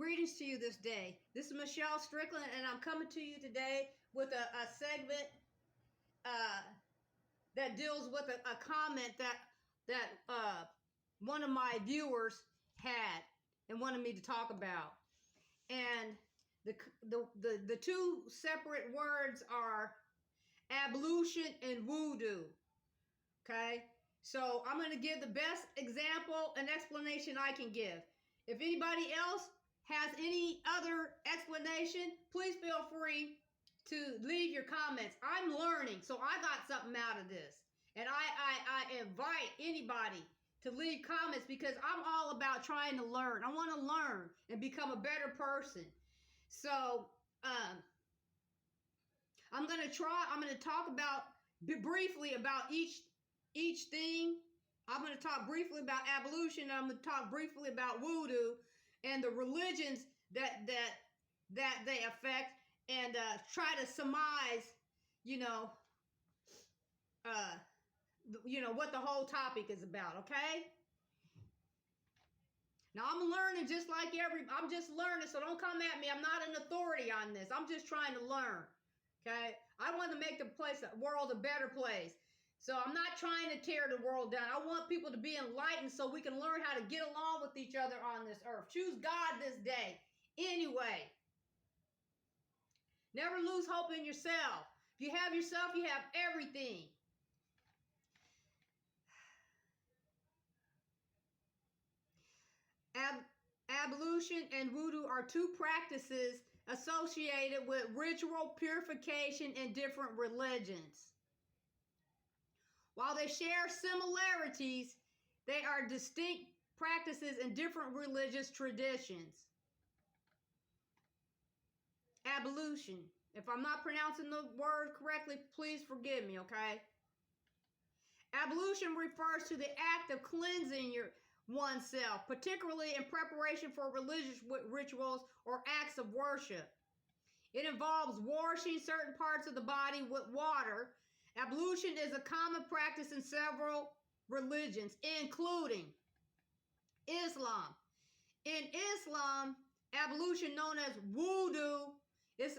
Greetings to you this day. This is Michelle Strickland, and I'm coming to you today with a segment that deals with a comment that one of my viewers had and wanted me to talk about. And the two separate words are ablution and wudu. Okay? So I'm going to give the best example and explanation I can give. If anybody else has any other explanation, please feel free to leave your comments. I'm learning, so I got something out of this. And I invite anybody to leave comments because I'm all about trying to learn. I want to learn and become a better person. So I'm going to talk about briefly about each thing. I'm going to talk briefly about ablution. And I'm going to talk briefly about wudu and the religions that they affect, and try to surmise, what the whole topic is about. Okay. Now I'm learning just like I'm just learning, so don't come at me. I'm not an authority on this. I'm just trying to learn. Okay. I want to make the world a better place. So I'm not trying to tear the world down. I want people to be enlightened so we can learn how to get along with each other on this earth. Choose God this day. Anyway, never lose hope in yourself. If you have yourself, you have everything. Ablution and wudu are two practices associated with ritual purification in different religions. While they share similarities, they are distinct practices in different religious traditions. Ablution. If I'm not pronouncing the word correctly, please forgive me, okay? Ablution refers to the act of cleansing oneself, particularly in preparation for religious rituals or acts of worship. It involves washing certain parts of the body with water. Ablution is a common practice in several religions, including Islam. In Islam, ablution, known as wudu, is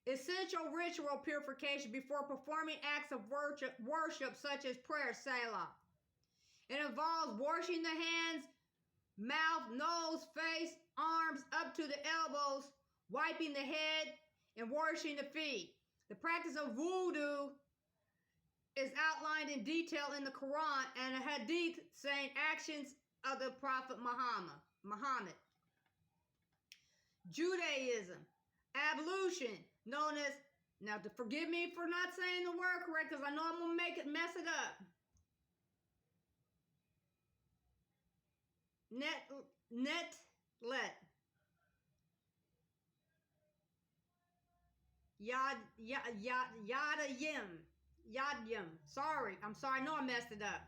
essential ritual purification before performing acts of worship such as prayer, salah. It involves washing the hands, mouth, nose, face, arms up to the elbows, wiping the head, and washing the feet. The practice of wudu is outlined in detail in the Quran and a hadith saying actions of the Prophet Muhammad. Judaism, ablution, known as, now forgive me for not saying the word correct because I know I'm going to mess it up. Yadyam. Sorry, I know I messed it up.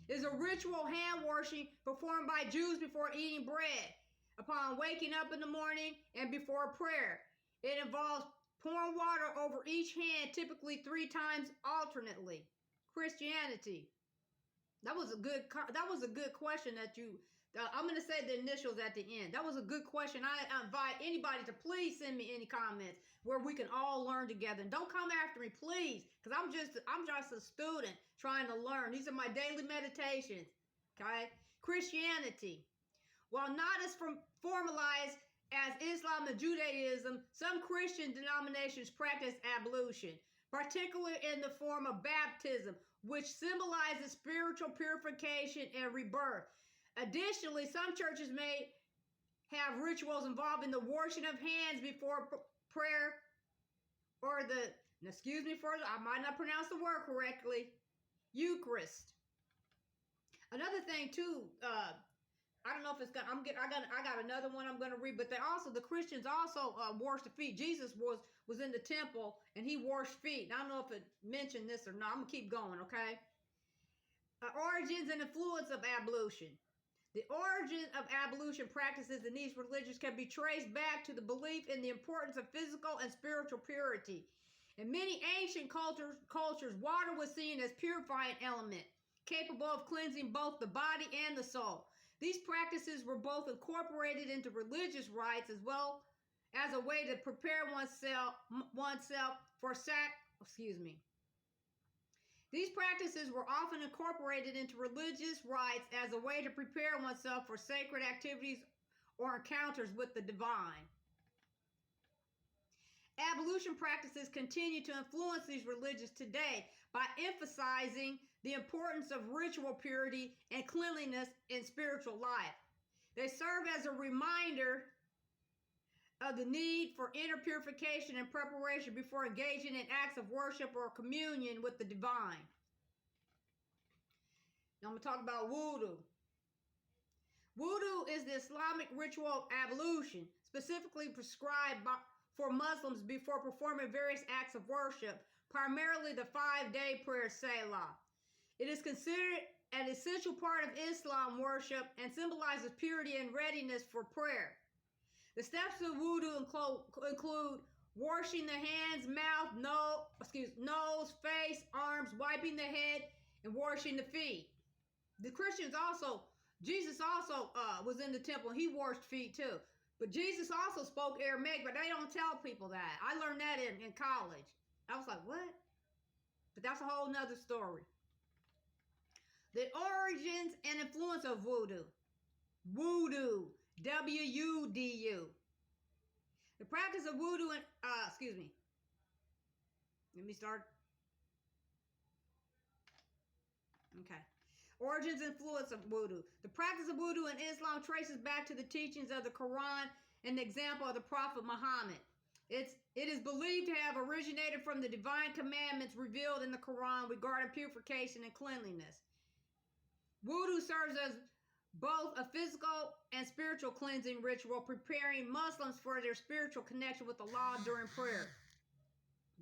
Is a ritual hand washing performed by Jews before eating bread, upon waking up in the morning, and before prayer. It involves pouring water over each hand, typically 3 times alternately. Christianity. That was a good question that you. I'm going to say the initials at the end. That was a good question. I invite anybody to please send me any comments where we can all learn together. And don't come after me, please, because I'm just a student trying to learn. These are my daily meditations. Okay? Christianity. While not as formalized as Islam and Judaism, some Christian denominations practice ablution, particularly in the form of baptism, which symbolizes spiritual purification and rebirth. Additionally, some churches may have rituals involving the washing of hands before prayer, or I might not pronounce the word correctly, Eucharist. Another thing too, I don't know if it's gonna. I got another one I'm gonna read, but the Christians also wash the feet. Jesus was in the temple and he washed feet. I don't know if it mentioned this or not. I'm gonna keep going, okay? Origins and influence of ablution. The origin of ablution practices in these religions can be traced back to the belief in the importance of physical and spiritual purity. In many ancient cultures, water was seen as purifying element, capable of cleansing both the body and the soul. These practices were both incorporated into religious rites as well as a way to prepare oneself for These practices were often incorporated into religious rites as a way to prepare oneself for sacred activities or encounters with the divine. Ablution practices continue to influence these religions today by emphasizing the importance of ritual purity and cleanliness in spiritual life. They serve as a reminder of the need for inner purification and preparation before engaging in acts of worship or communion with the divine. Now I'm going to talk about Wudu. Wudu is the Islamic ritual of ablution, specifically prescribed for Muslims before performing various acts of worship, primarily the 5-day prayer Salah. It is considered an essential part of Islam worship and symbolizes purity and readiness for prayer. The steps of Wudu include washing the hands, mouth, nose, face, arms, wiping the head, and washing the feet. The Christians Jesus also was in the temple. He washed feet too. But Jesus also spoke Aramaic, but they don't tell people that. I learned that in college. I was like, what? But that's a whole nother story. The origins and influence of Wudu. Wudu. W-U-D-U. The practice of Wudu and, Let me start. Okay. Origins and influence of Wudu. The practice of Wudu in Islam traces back to the teachings of the Quran and the example of the Prophet Muhammad. It is believed to have originated from the divine commandments revealed in the Quran regarding purification and cleanliness. Wudu serves as both a physical and spiritual cleansing ritual, preparing Muslims for their spiritual connection with Allah during prayer.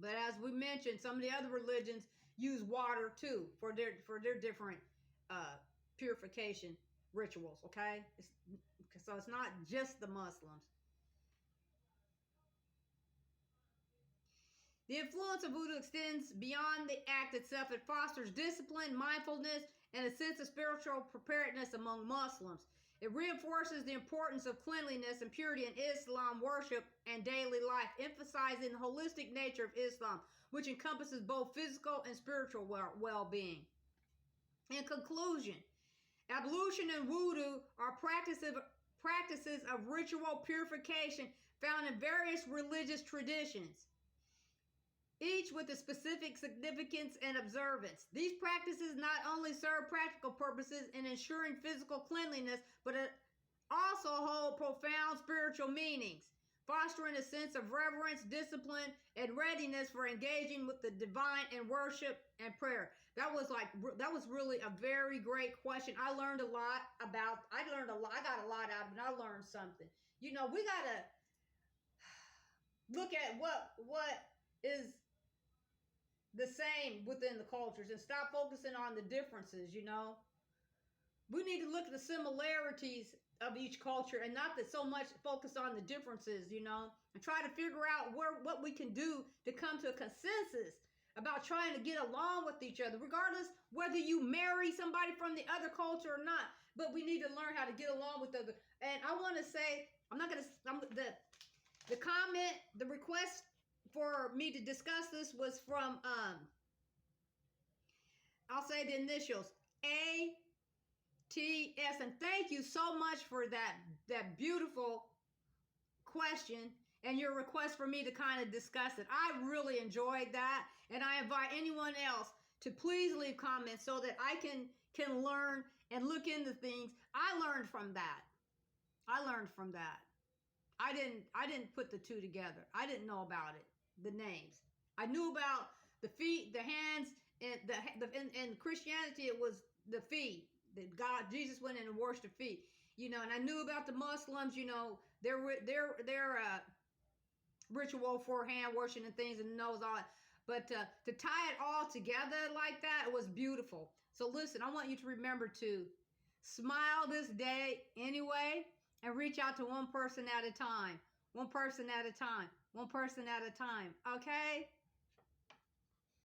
But as we mentioned, some of the other religions use water too for their different purification rituals, okay? So it's not just the Muslims. The influence of Wudu extends beyond the act itself. It fosters discipline, mindfulness, and a sense of spiritual preparedness among Muslims. It reinforces the importance of cleanliness and purity in Islam worship and daily life, emphasizing the holistic nature of Islam, which encompasses both physical and spiritual well-being. In conclusion, ablution and Wudu are practices of ritual purification found in various religious traditions, each with a specific significance and observance. These practices not only serve practical purposes in ensuring physical cleanliness, but also hold profound spiritual meanings, fostering a sense of reverence, discipline, and readiness for engaging with the divine in worship and prayer. That was really a very great question. I got a lot out of it, and I learned something. You know, we got to look at what is the same within the cultures and stop focusing on the differences, you know. We need to look at the similarities of each culture and not so much focus on the differences, you know, and try to figure out what we can do to come to a consensus about trying to get along with each other, regardless whether you marry somebody from the other culture or not. But we need to learn how to get along with other. And I want to say, the request for me to discuss this was from, I'll say the initials, ATS, and thank you so much for that beautiful question and your request for me to kind of discuss it. I really enjoyed that, and I invite anyone else to please leave comments so that I can learn and look into things. I learned from that. I didn't put the two together. I didn't know about it, the names. I knew about the feet, the hands, and in Christianity it was the feet. That Jesus went in and washed the feet, you know. And I knew about the Muslims, you know, their ritual for hand washing and things, and knows all that. But to tie it all together like that, it was beautiful. So listen, I want you to remember to smile this day anyway, and reach out to one person at a time. One person at a time. One person at a time. Okay?